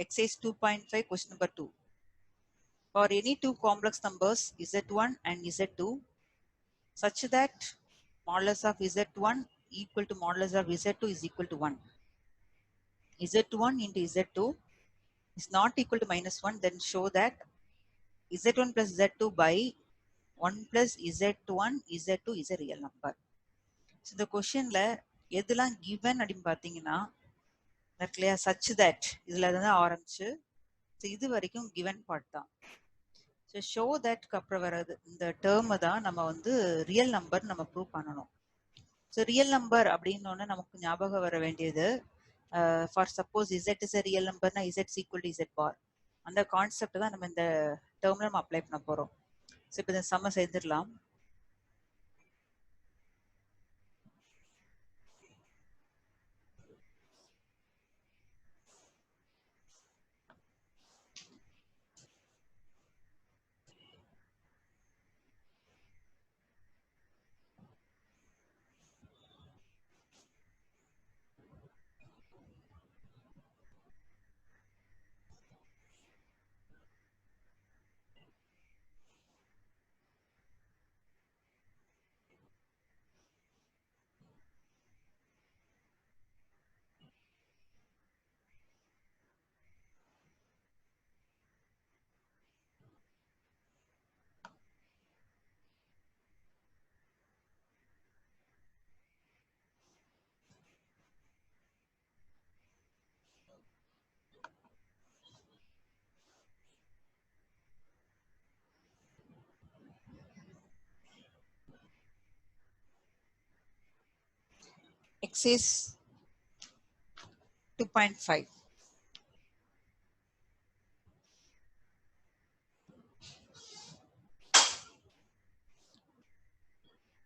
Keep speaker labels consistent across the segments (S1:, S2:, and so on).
S1: Exercise 2.5 question number 2. For any two complex numbers z1 and z2 such that modulus of z1 equal to modulus of z2 is equal to 1. z1 into z2 is not equal to minus 1, then show that z1 plus z2 by 1 plus z1 z2 is a real number. So the question la எதெல்லாம் given அப்படின்னு பார்த்தீங்கன்னா clear such that இதுல தான் ஆரம்பிச்சு இது வரைக்கும் given part தான். So show தட்க்கு அப்புறம் வர்றது இந்த டேர்மை தான் நம்ம வந்து ரியல் நம்பர் நம்ம ப்ரூவ் பண்ணணும். ஸோ ரியல் நம்பர் அப்படின்னோடனே நமக்கு ஞாபகம் வர வேண்டியது for suppose Z is real நம்பர்னா Z equal to Z bar, அந்த கான்செப்ட் தான் நம்ம இந்த டேர்ம்ல நம்ம அப்ளை பண்ண போறோம். ஸோ இப்போ இந்த சம்ம செய்திடலாம். Exercise 2.5.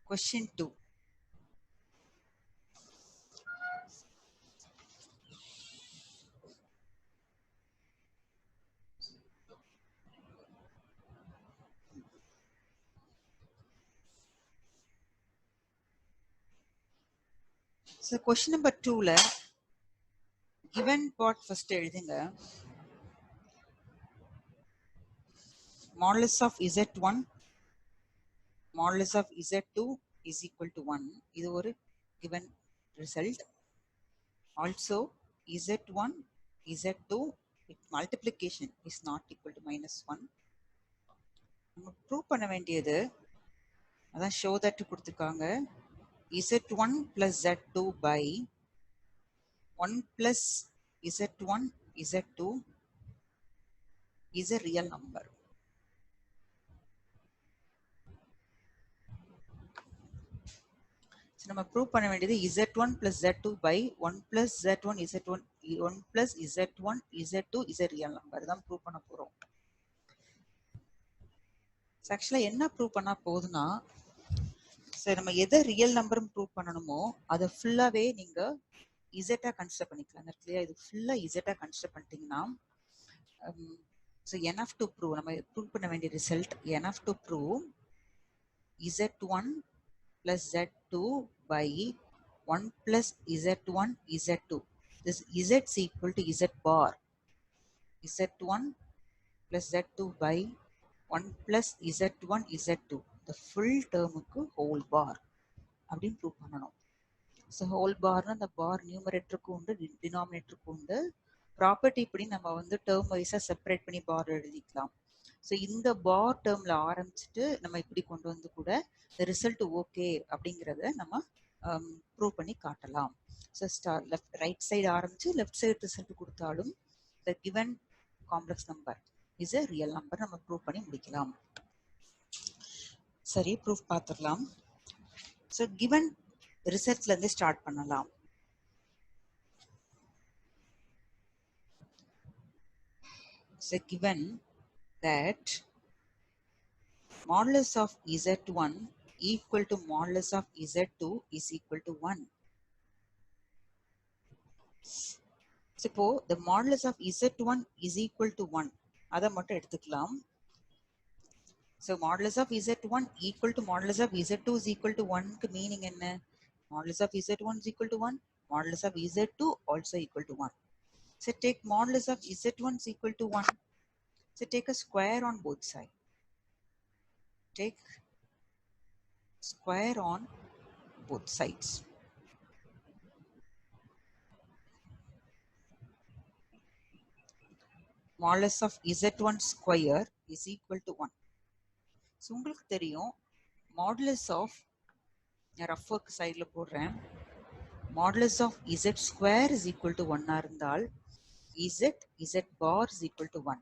S1: Question 2. So question number 2ல given part first எழுதுங்க. Modulus of z1 modulus of z2 is equal to 1. இது ஒரு given result. Also z1 z2 multiplication is not equal to minus 1. நம்ம ப்ரூவ் பண்ண வேண்டியது அதான் show that கொடுத்துருக்காங்க. z1 plus z2 by 1 plus z1 z2 is a real number. நம்ம prove பண்ண வேண்டியது z1 plus z2 by 1 plus z1 z1 1 plus z1 z2 is a real number தான் prove பண்ண போறோம். ஆக்சுவலா என்ன ப்ரூவ் பண்ணா போதுன்னா, சரி நம்ம எதை ரியல் நம்பர் ப்ரூவ் பண்ணணுமோ அதை ஃபுல்லாவே நீங்க இசட்டா கன்சிடர் பண்ணிக்கலாம். இல்லையா, இது ஃபுல்லா இசட்டா கன்சிடர் பண்ணிட்டீங்கன்னா ஸோ enough to prove நம்ம ப்ரூவ் பண்ண வேண்டிய result enough to prove z1 plus z2 by 1 plus z1 z2. This z is equal to z bar. z1 plus z2 by 1 plus z1 z2. The full termக்கு whole bar அப்படின்னு prove பண்ணணும். So whole பார்னா அந்த பார் நியூமரேட்டருக்கு உண்டு, டினாமினேட்டருக்கு உண்டு. Property இப்படி நம்ம வந்து term வைஸாக separate பண்ணி பார் எழுதிக்கலாம். ஸோ இந்த பார் டேர்மில் ஆரம்பிச்சுட்டு நம்ம இப்படி கொண்டு வந்து கூட இந்த ரிசல்ட் ஓகே அப்படிங்கிறத நம்ம ப்ரூவ் பண்ணி காட்டலாம். ஸோ ரைட் சைடு ஆரம்பிச்சு லெஃப்ட் சைடு ரிசல்ட் கொடுத்தாலும் the given complex number is a real number நம்ம ப்ரூவ் பண்ணி முடிக்கலாம். சரி, ப்ரூஃப் பார்த்துடலாம். ஸோ கிவன் ரிசல்ட்ல இருந்து ஸ்டார்ட் பண்ணலாம். So given that modulus of z1 equal to modulus of z2 is equal to 1. இப்போ the modulus of z1 is equal to 1 அதை மட்டும் எடுத்துக்கலாம். So modulus of z1 equal to modulus of z2 is equal to 1 க்கு meaning என்ன? Modulus of z1 is equal to 1, modulus of z2 also equal to 1. So take modulus of z1 is equal to 1. So take a square on both sides. Take square on both sides. Modulus of z1 square is equal to 1. So உங்களுக்கு தெரியும் modulus of rough work sideல போடுறேன். Modulus of z square is equal to 1 இருந்தால் z bar is equal to 1.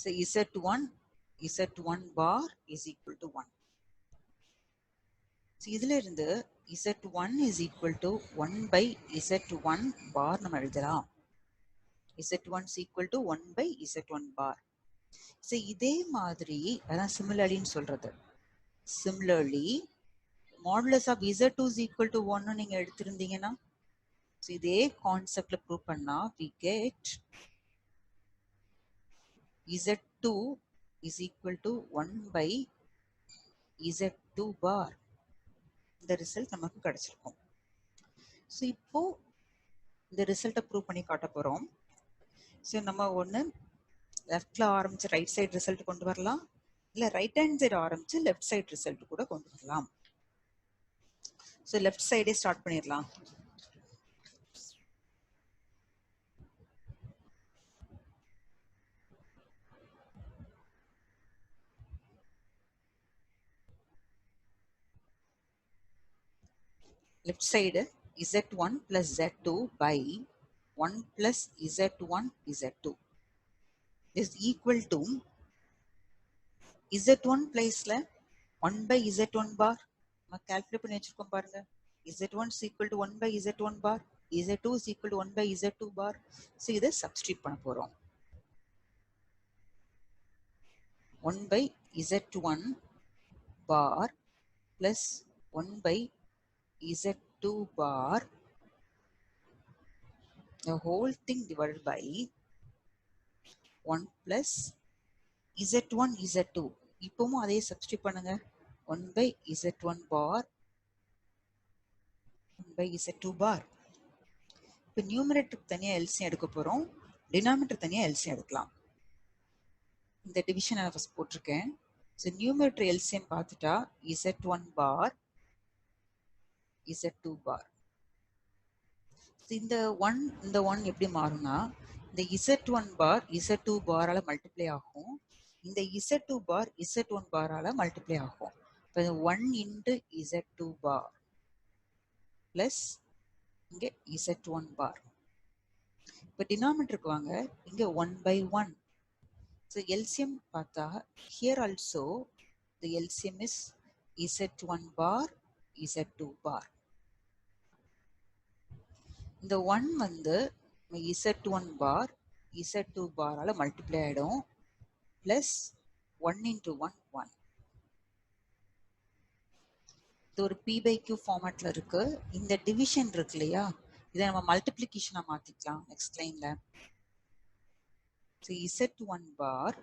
S1: So z1 bar is equal to 1. So இதில இருந்து z1 is equal to 1 by z1 bar நம்ம எழுதலாம். z1 is equal to 1 by z1 bar. So இதே மாதிரி அதான் similarlyன்னு சொல்றது. Similarly, modulus of z2 is equal to 1 நீங்க எடுத்திருந்தீங்கன்னா so இதே கான்செப்ட்ல ப்ரூவ் பண்ணா we get z2 is equal to 1 by z2 bar. இந்த ரிசல்ட் நமக்கு கிடைச்சிருக்கும். ஸோ இப்போ இந்த ரிசல்ட்டை ப்ரூவ் பண்ணி காட்ட போகிறோம். ஸோ நம்ம ஒன்று லெஃப்டில் ஆரம்பிச்சு ரைட் சைடு ரிசல்ட் கொண்டு வரலாம், இல்லை ரைட் ஹேண்ட் சைடு ஆரம்பிச்சு லெஃப்ட் சைடு ரிசல்ட் கூட கொண்டு வரலாம். ஸோ லெஃப்ட் சைடே ஸ்டார்ட் பண்ணிடலாம். Left side z1 plus z2 by 1 plus z1 z2 is equal to z1 பிளேஸ்ல 1 by z1 bar நம்ம கால்குலேட் பண்ணி வச்சிருக்கோம் பாருங்க. z1 is equal to 1 by z1 bar, z2 is equal to 1 by z2 bar. So இதை substitute பண்ண போறோம். 1 by z1 bar plus 1 by z2 bar the whole thing divided by 1 plus z1 z2. இப்பவும் அதே substitute பண்ணுங்க. 1 by z1 bar 1 by z2 bar. இப்போ நியூமரேட்டருக்கு தனியாக எல்சியம் எடுக்க போகிறோம், டினாமினேட்டர் தனியாக எல்சியம் எடுக்கலாம். இந்த டிவிஷன் நான் ஃபஸ்ட் போட்டிருக்கேன். ஸோ நியூமரேட்டர் எல்சியம் பார்த்துட்டா z1 bar z2 bar. இந்த ஒன் எப்படி மாறும்னா இந்த z1 பார் z2 பாரால மல்டிப்ளை ஆகும், இந்த z2 பார் z1 பாரால மல்டிப்ளை ஆகும். இப்போ 1 இன்டு z2 பார் பிளஸ் இங்கே z1 பார். இப்போ டினாமினேட்டருக்கு வாங்க, இங்கே 1 by 1. ஸோ எல்சியம் பார்த்தா here also the LCM is z1 bar z2 bar. இந்த 1 வந்து z1 பார் z2 பாரால மல்டிப்ளை ஆகிடும் பிளஸ் 1 into 1 1. இது ஒரு p by q ஃபார்மேட்ல இருக்கு. இந்த டிவிஷன் இருக்கு இல்லையா, இதை நம்ம மல்டிப்ளிகேஷனா மாத்திக்கலாம் நெக்ஸ்ட் லைன்ல. So z1 bar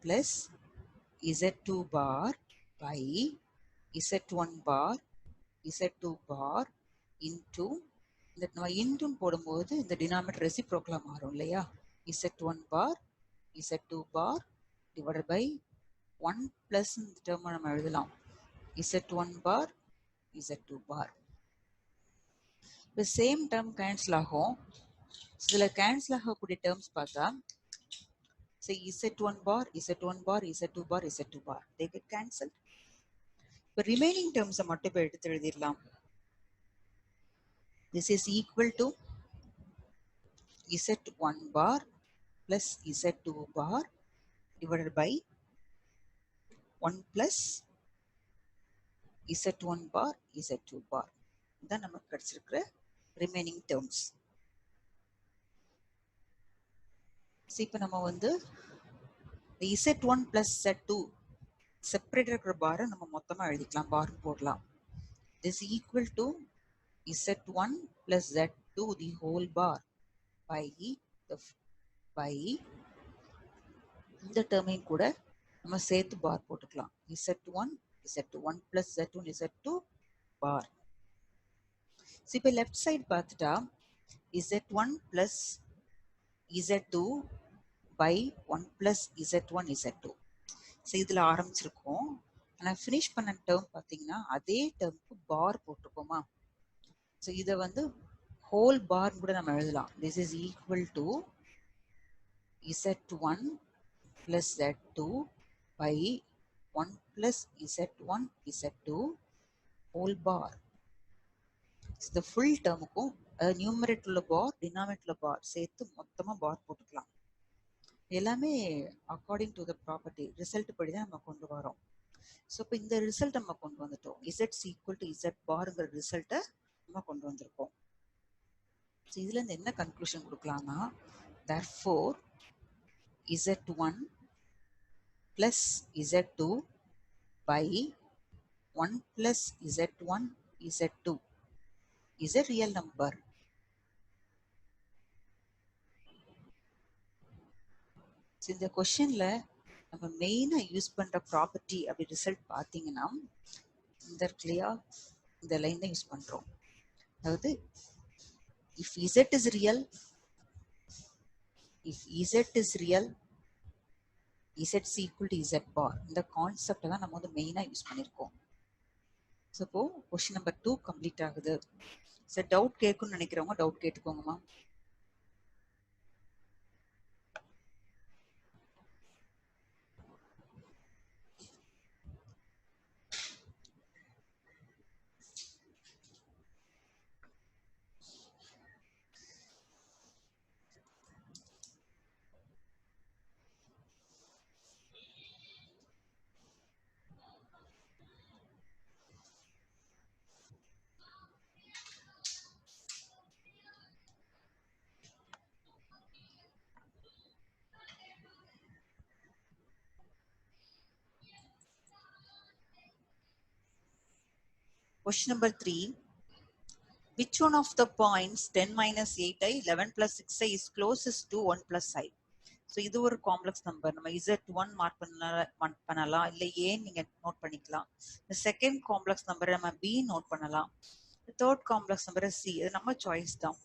S1: plus z2 bar by z1 bar z2 bar into இந்த நம்ம இன்டூன்னு போடும்போது இந்த டினாமினேட்டர் ரெசிப்ரோக்கலா மாறும் இல்லையா, z1 bar z2 bar divided by 1 plus இந்த டேர்மை நம்ம எழுதலாம் z1 பார் z2 பார். இப்போ சேம் டேர்ம் கேன்சல் ஆகும். இதில் கேன்சல் ஆகக்கூடிய டேர்ம்ஸ் பார்த்தா z1 bar z1 bar z2 bar z2 bar they get cancelled. இப்போ ரிமைனிங் டேர்ம்ஸை மட்டும் இப்போ எடுத்து எழுதிடலாம். This is equal to z1 bar plus z2 bar divided by 1 plus z1 bar z2 bar. இதான் நமக்கு கிடைச்சிருக்கிற ரிமைனிங் டேர்ம்ஸ். இப்போ நம்ம வந்து z1 plus z2 செப்பரேட் இருக்கிற பாரை நம்ம மொத்தமாக எழுதிக்கலாம், பார் போடலாம். This is equal to z1 plus z2 the whole bar by இந்த டேர்மையும் கூட நம்ம சேர்த்து பார் போட்டுக்கலாம். z1 z2 1 plus z1 z2 பார். இப்போ லெஃப்ட் சைடு பார்த்துட்டா z1 plus z2 by 1 plus z1 z2. So இதில் ஆரம்பிச்சிருக்கோம். ஆனால் ஃபினிஷ் பண்ண டேர்ம் பார்த்தீங்கன்னா அதே டேர்முக்கு பார் போட்டிருக்கோமா. ஸோ இதை வந்து ஹோல் பார் கூட நம்ம எழுதலாம். This is equal to z1 plus z2 by 1 plus z1 z2 whole bar. So the full termக்கும் நியூமரேட்டர் உள்ள பார் டினாமினேட்டர் உள்ள பார் சேர்த்து மொத்தமா பார் போட்டுக்கலாம். எல்லாமே according to the property result படி தான் நம்ம கொண்டு வரோம். ஸோ இப்போ இந்த ரிசல்ட் நம்ம கொண்டு வந்துட்டோம். இசட் ஈக்குவல் டு இசட் பார்ங்கிற ரிசல்ட்டை நம்ம கொண்டு வந்திருக்கோம். ஸோ இதுல இருந்து என்ன conclusion கொடுக்கலாம்னா, therefore z1 plus z2 by 1 plus z1 z2 is a real number. So இந்த கொஸ்டின்ல நம்ம மெயினா யூஸ் பண்ற ப்ராப்பர்ட்டி அப்படி ரிசல்ட் பார்த்தீங்கன்னா இந்த கிளியா இந்த லைன் தான் யூஸ் பண்றோம். அதாவது if z is real, if z is real, z is equal to z bar. இந்த கான்செப்ட் தான் நம்ம வந்து மெயினா யூஸ் பண்ணிருக்கோம். ஸோ இப்போ கொஸ்டின் நம்பர் 2 கம்ப்ளீட் ஆகுது. ஸோ டவுட் கேட்கும்னு நினைக்கிறவங்க doubt கேட்டுக்கோங்கம்மா. Question number 3. Which one of the points 10 minus 8i, 11 plus 6i is closest to 1 plus i? So இது ஒரு காம்ப்ளெக்ஸ் நம்பர். நம்ம z1 மார்க் பண்ணலாம், இல்லை ஏன்னு நீங்க நோட் பண்ணிக்கலாம். இந்த செகண்ட் காம்ப்ளெக்ஸ் நம்பரை நம்ம b நோட் பண்ணலாம். தேர்ட் காம்ப்ளெக்ஸ் நம்பரை c. இது நம்ம சாய்ஸ் தான்.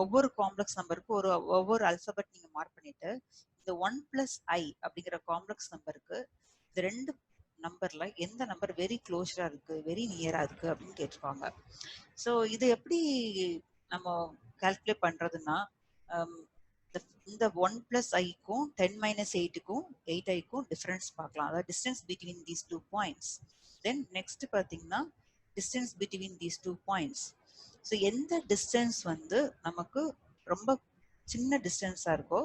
S1: ஒவ்வொரு காம்ப்ளெக்ஸ் நம்பருக்கு ஒவ்வொரு அல்பபெட் நீங்க மார்க் பண்ணிட்டு இந்த 1 பிளஸ் i அப்படிங்கிற காம்ப்ளெக்ஸ் நம்பருக்கு இந்த ரெண்டு நம்பர்ல எந்த நம்பர் வெரி க்ளோஸரா இருக்கு, வெரி நியரா இருக்கு அப்படின்னு கேட்டிருக்காங்க. ஸோ இது எப்படி நம்ம கால்குலேட் பண்றதுன்னா, இந்த 1 பிளஸ் ஐக்கும் 10 மைனஸ் 8க்கும் 8iக்கும் டிஃபரன்ஸ் பார்க்கலாம். அதாவது distance between these 2 points. Then next பார்த்தீங்கன்னா distance between these 2 points. So எந்த டிஸ்டன்ஸ் வந்து நமக்கு ரொம்ப சின்ன டிஸ்டன்ஸா இருக்கோ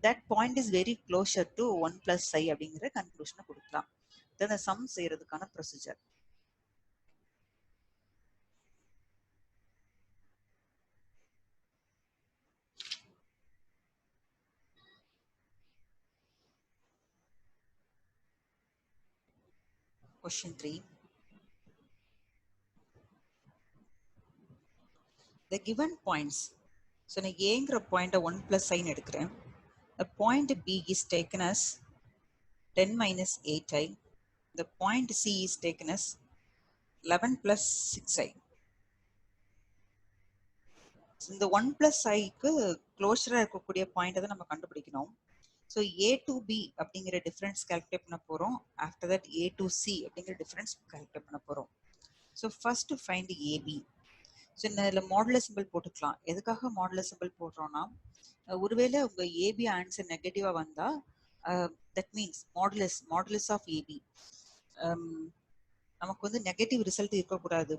S1: that point is very closer to 1 plus i அப்படிங்கிற கன்க்ளூஷனை கொடுக்கலாம். தென் சம் செய்யறதுக்கான procedure. Question 3. The given points. So நான் ஏங்கிற பாயிண்ட 1 plus i எடுக்கிறேன். The point B is taken as 10 minus 8i. The point C is taken as 11 plus 6i. So இந்த 1 plus iக்கு க்ளோஸரா இருக்கக்கூடிய பாயிண்ட் தான் நம்ம கண்டுபிடிக்கணும். ஸோ A to B அப்படிங்கிற டிஃபரன்ஸ் கால்குலேட் பண்ண போறோம். After that A to C அப்படிங்கிற டிஃபரன்ஸ் கால்குலேட் பண்ண போறோம். So first find AB. So இதில் மாடுலஸ் சிம்பிள் போட்டுக்கலாம். எதுக்காக மாடுலஸ் சிம்பிள் போடுறோம்னா, ஒருவேளை உங்க ஏபி ஆன்சர் நெகட்டிவா வந்தா that means modulus of AB நமக்கு வந்து நெகட்டிவ் ரிசல்ட் இருக்கக்கூடாது.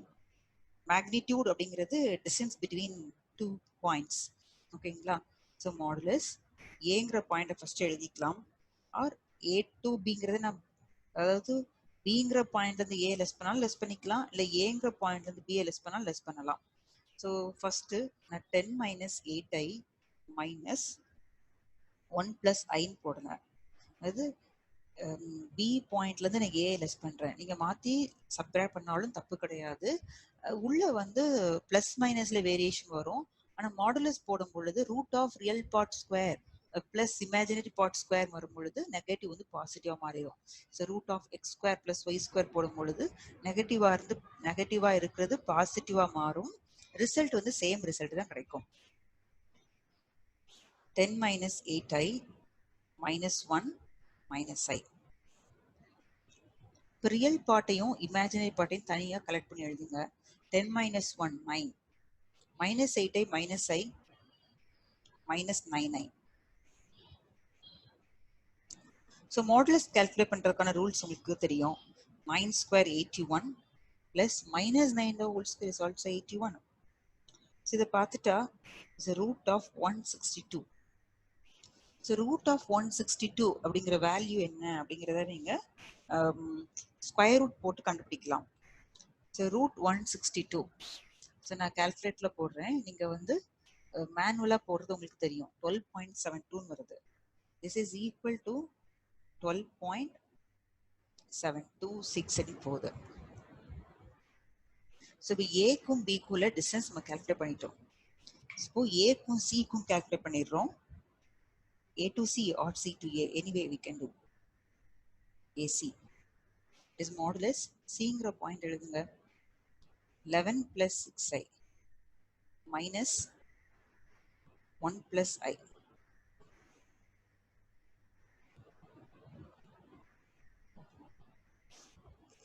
S1: மேக்னிடியூட் அப்படிங்கிறது டிஸ்டன்ஸ் பிட்வீன் 2 பாயிண்ட்ஸ். ஓகேங்களா? ஸோ மாடுலஸ் ஏங்கிற பாயிண்ட்டை ஃபர்ஸ்ட் எழுதிக்கலாம். ஆர் A to Bங்கிறத நான், அதாவது பிங்கிற பாயிண்ட்ல இருந்து ஏ லெஸ் பண்ணாலும் லெஸ் பண்ணிக்கலாம், இல்லை ஏங்கிற பாயிண்ட்ல இருந்து பிஏ லெஸ் பண்ணாலும் லெஸ் பண்ணலாம். ஸோ ஃபர்ஸ்ட் நான் 10 மைனஸ் 8i மைனஸ் 1 பிளஸ் ஐன்னு போடுங்க. அதாவது பி பாயிண்ட்ல இருந்து நான் ஏ லெஸ் பண்றேன். நீங்க மாத்தி சப்ராக்ட் பண்ணாலும் தப்பு கிடையாது. உள்ள வந்து பிளஸ் மைனஸ்ல வேரியேஷன் வரும். ஆனா மாடுலஸ் போடும் பொழுது root of real part square plus imaginary part square வரும் பொழுது நெகட்டிவ் வந்து பாசிட்டிவா மாறிடும். So root of x square plus y square போடும் பொழுது நெகட்டிவா இருக்கிறது பாசிட்டிவா மாறும். ரிசல்ட் வந்து சேம் ரிசல்ட் தான் கிடைக்கும். 10 minus 8i minus 1 minus I. இப்போ ரியல் பார்ட்டையும் இமேஜினரி பார்ட்டையும் தனியாக கலெக்ட் பண்ணி எழுதுங்க. 10 minus 1 9 minus 8i minus I minus 9i. So modulus calculate பண்ணுறதுக்கான ரூல்ஸ் உங்களுக்கு தெரியும். 9 square 81 plus minus 9 the whole square is also 81. So இதை பார்த்துட்டா is a root of 162. So root of 162 அப்படிங்கிற வேல்யூ என்ன அப்படிங்கிறத நீங்கள் ஸ்கொயர் ரூட் போட்டு கண்டுபிடிக்கலாம். So root 162. ஸோ நான் கால்குலேட்டில் போடுறேன், நீங்கள் வந்து மேனுவலாக போடுறது உங்களுக்கு தெரியும். 12.72 வருது. திஸ் இஸ் ஈக்குவல் டு 12.726 அடி போகுது. ஸோ இப்போ ஏக்கும் பிக்குள்ள டிஸ்டன்ஸ் நம்ம கால்குலேட் பண்ணிட்டோம். இப்போ ஏக்கும் சிக்கும் கால்குலேட் பண்ணிடுறோம். A to C or C to A, anyway we can do AC. Is modulus Cங்கிற பாயிண்ட் எழுதுங்க. 11 plus 6i minus 1 plus I.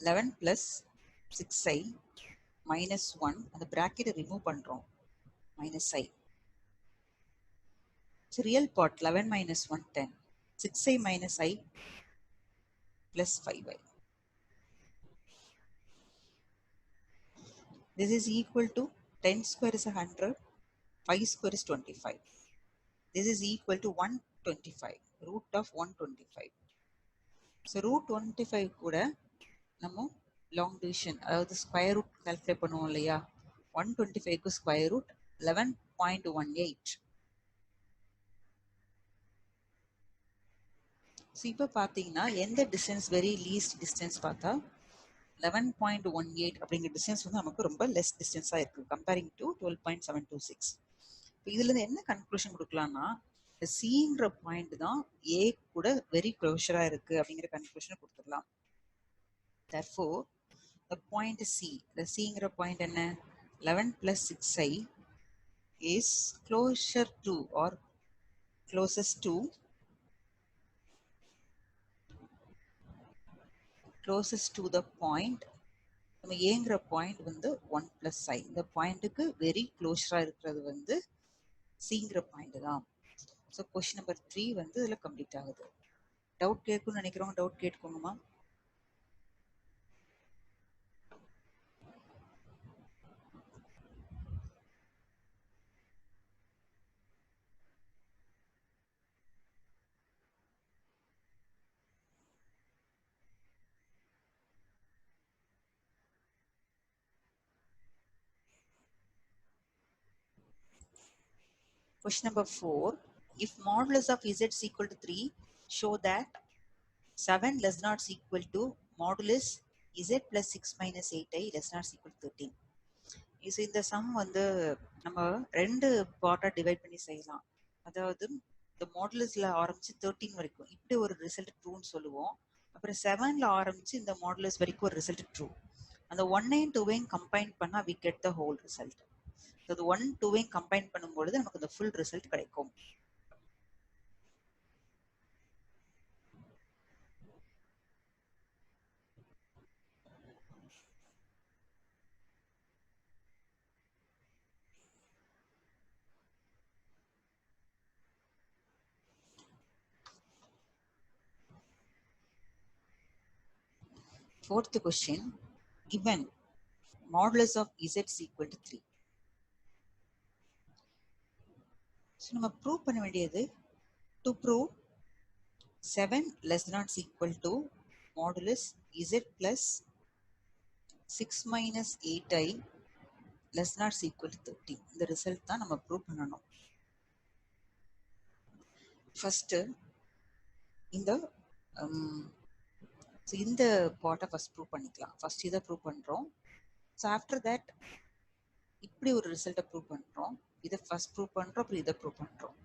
S1: Eleven plus 6i minus 1 அந்த bracket remove பண்றோம் minus I. So real part 11 minus 1 10. 6i minus I plus 5i. This is equal to 10 square is 100, 5 square is 25. This is equal to 125, root of 125. So root 125 கூட நம்ம long division அதாவது square root calculate பண்ணுவோம் இல்லையா. 125க்கு square root 11.18. So இப்போ பார்த்தீங்கன்னா எந்த distance very least distance பார்த்தா 11.18 அப்படிங்கிற டிஸ்டன்ஸ் வந்து நமக்கு ரொம்ப லெஸ் டிஸ்டன்ஸாக இருக்குது கம்பேரிங் டு 12.726. இப்போ இதுலேருந்து என்ன கன்க்ளூஷன் கொடுக்கலாம்னா சிங்கிற பாயிண்ட் தான் ஏ கூட வெரி க்ளோஷராக இருக்குது அப்படிங்கிற கன்க்ளூஷனை கொடுத்துடலாம். therefore the point C, the Cங்கிற பாயிண்ட் என்ன 11 plus 6i is closer to or closest to the point. நம்ம ஏங்கிற பாயிண்ட் வந்து 1 plus I. இந்த பாயிண்ட்டுக்கு வெரி க்ளோஸராக இருக்கிறது வந்து சிங்கிற பாயிண்ட் தான். ஸோ கொஸ்டின் நம்பர் 3 வந்து இதில் கம்ப்ளீட் ஆகுது. டவுட் கேட்கும்னு நினைக்கிறோம், doubt கேட்டுக்கோங்கம்மா. Question number 4. If modulus of z is equal to 3, show that 7 less than or equal to modulus z plus 6 minus 8i less than or equal to 13. So இந்த some வந்து நம்ம ரெண்டு பார்ட்டாக divide பண்ணி செய்யலாம். அதாவது இந்த மாடுலஸில் ஆரம்பித்து 13 வரைக்கும் இப்படி ஒரு ரிசல்ட் ட்ரூன்னு சொல்லுவோம். அப்புறம் 7ல் ஆரம்பித்து இந்த மாடுலஸ் வரைக்கும் ஒரு ரிசல்ட் ட்ரூ. அந்த 1ஐயும் 2ஐயும் கம்பைன் பண்ணால் we get the whole result. அது 1 2ஐயும் கம்பைன் பண்ணும்பொழுது நமக்கு இந்த ஃபுல் ரிசல்ட் கிடைக்கும். Fourth question, given modulus of z is equal to 3. So நம்ம ப்ரூவ் பண்ண வேண்டியது to prove 7 less than or equal to modulus z plus 6 minus 8i less than or equal to 13. இந்த result தான் நம்ம prove பண்ணணும். First இந்த பார்ட்டை first prove பண்ணிக்கலாம். ஃபஸ்ட் இதை ப்ரூவ் பண்ணுறோம். ஸோ ஆஃப்டர் தட் இப்படி ஒரு ரிசல்ட்டை ப்ரூவ் பண்ணுறோம். இதை ஃபஸ்ட் ப்ரூவ் பண்ணுறோம், அப்புறம் இதை ப்ரூவ் பண்ணுறோம்.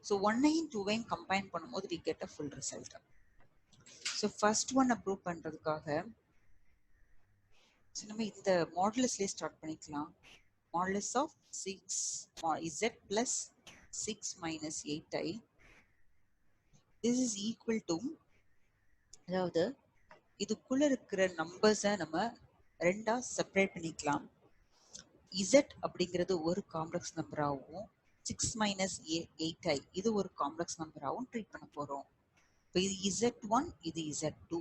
S1: ஸோ 1ஐயும் 2ஐயும் கம்பைன் பண்ணும்போது we get a full result. So first ஒன்னை ப்ரூவ் பண்ணுறதுக்காக ஸோ நம்ம இந்த மாடுலஸ்லேயே ஸ்டார்ட் பண்ணிக்கலாம். Modulus of 6 z plus 6 minus 8i. This is equal to, அதாவது இதுக்குள்ள இருக்கிற நம்பர்ஸை நம்ம ரெண்டா செப்பரேட் பண்ணிக்கலாம். z அப்படிங்கிறது ஒரு காம்ப்ளெக்ஸ் நம்பராகவும் 6 மைனஸ் 8i இது ஒரு காம்ப்ளெக்ஸ் நம்பராகவும் ட்ரீட் பண்ண போறோம். இப்போ இது z1 இது z2.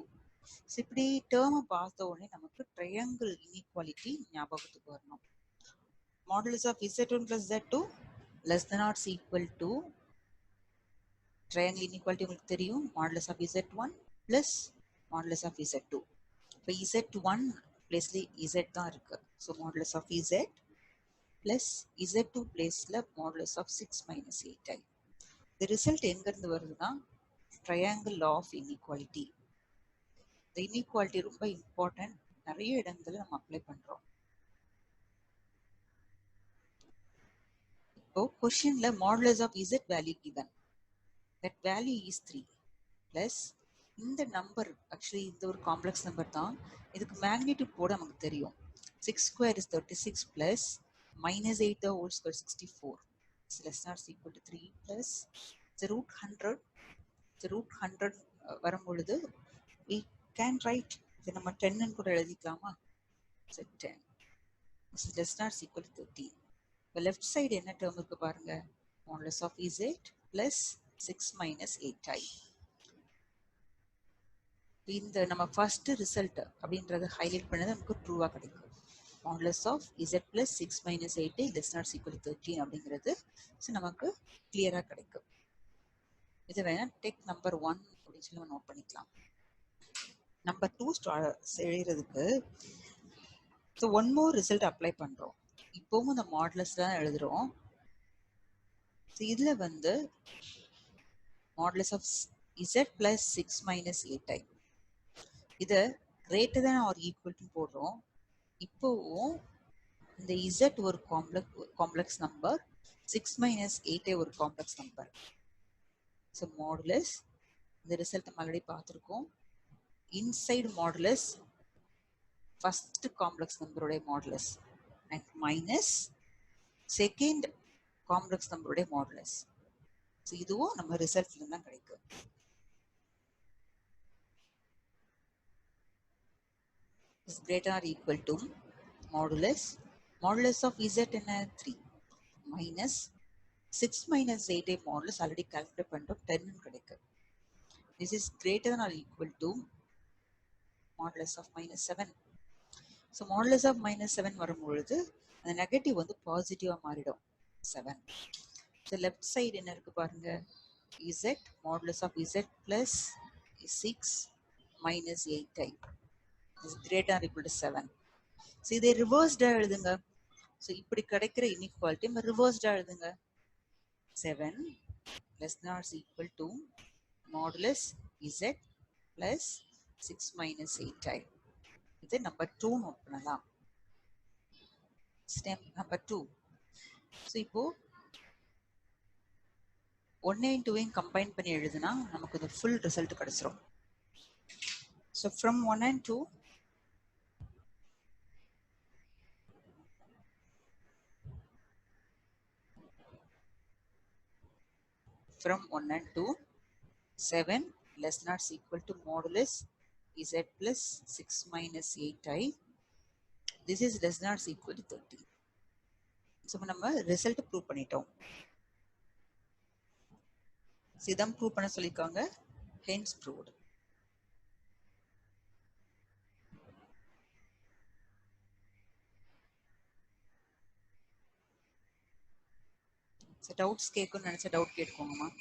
S1: ஸோ இப்படி டேர்மை பார்த்த உடனே நமக்கு ட்ரையாங்கிள் இன்இக்வாலிட்டி ஞாபகத்துக்கு வரணும். Modulus of z1 plus z2 less than or equal to triangle inequality உங்களுக்கு தெரியும். Modulus of z1 plus modulus of z2. இப்போ z1 பிளேஸ்ல z தான் இருக்கு. So modulus of z plus z2 பிளேஸ்ல மாடுலஸ் ஆஃப் 6 minus 8i. இந்த result எங்க இருந்து வருதுன்னா ட்ரையாங்கிள் லா ஆஃப் இன்இக்வாலிட்டி. இந்த இன்இக்வாலிட்டி ரொம்ப இம்பார்ட்டன்ட், நிறைய இடத்துல நம்ம அப்ளை பண்றோம். இப்போ கொஸ்டின்ல modulus of z value given, that value is 3 plus இந்த நம்பர் ஆக்சுவலி இந்த ஒரு காம்ப்ளெக்ஸ் நம்பர் தான். இதுக்கு மேக்னிடியூட் போட நமக்கு தெரியும். 6 square is 36 plus minus 8 the whole square 64 is less than or equal to 3 plus the root 100. the root 100 வரும்பொழுது we can write இது நம்ம 10 ன்னு கூட எழுதிக்கலாமா? so 10 is less than or equal to 13. இப்போ லெஃப்ட் சைடு என்ன டேர்ம் இருக்கு பாருங்க, modulus of z plus 6 minus 8i. இந்த நம்ம ஃபர்ஸ்ட் ரிசல்ட் அப்படின்றத ஹைலைட் பண்ணது நமக்கு ட்ரூவா கிடைக்கும். Modulus of z plus 6 minus 8i less than or equal to 13 அப்படிங்கிறது நமக்கு கிளியரா கிடைக்கும். இது வேணா டெக் நம்பர் 1 அப்படின்னு சொல்லி நம்ம நோட் பண்ணிக்கலாம். நம்பர் 2 எழுதுறதுக்கு ஒன் மோர் ரிசல்ட் அப்ளை பண்றோம். இப்போவும் இந்த மாடுலஸ் தான் எழுதுறோம். இதுல வந்து modulus of z plus 6 minus 8i இதை greater than or equal to போடுறோம். இப்போவும் இந்த z ஒரு காம்ப்ளெக்ஸ் நம்பர், 6 minus 8i ஒரு காம்ப்ளெக்ஸ் நம்பர். ஸோ மாடுலஸ் இந்த ரிசல்ட் நம்ம ஆல்ரெடி பார்த்துருக்கோம். இன்சைடு மாடுலஸ் ஃபர்ஸ்ட் காம்ப்ளெக்ஸ் நம்பருடைய modulus and minus second complex நம்பருடைய மாடுலஸ். ஸோ இதுவும் நம்ம ரிசல்ட்ல தான் கிடைக்கும். is greater or equal to modulus of z என்ன 3 minus 6 minus 8 modulus already calculate பண்ணிட்டோம் 10 ன்னு கிடைக்கும். this is greater than or equal to modulus of minus 7. so modulus of minus 7 வரும்பொழுது அந்த நெகட்டிவ் வந்து பாசிட்டிவா மாறிடும் 7. so left side என்ன இருக்கு பாருங்க, z modulus of z plus 6 minus 8i is greater or equal to 7. so இதை ரிவர்ஸ்டா எழுதுங்க. so இப்படி கிடைக்கிற இன்இக்வாலிட்டி நம்ம ரிவர்ஸ்டா எழுதுங்க. 7 less than or equal to modulus z plus 6 minus 8i. இது நம்பர் 2 நோட் பண்ணலாம். Step number 2. so இப்போ 1 and 2 கம்பைன் பண்ணி எழுதுனா நமக்கு இந்த ஃபுல் ரிசல்ட் கிடைச்சிரும். so from 1 and 2 from 1 and 2 7 less than or equal to modulus z plus 6 minus 8i. this is less than or equal to 13. so நம்ம result prove பண்ணிட்டோம். இதான் prove பண்ண சொல்லிருக்காங்க. hence proved. டவுட்ஸ் கேட்கணும்னு நினைச்ச doubt கேட்கோங்கம்மா.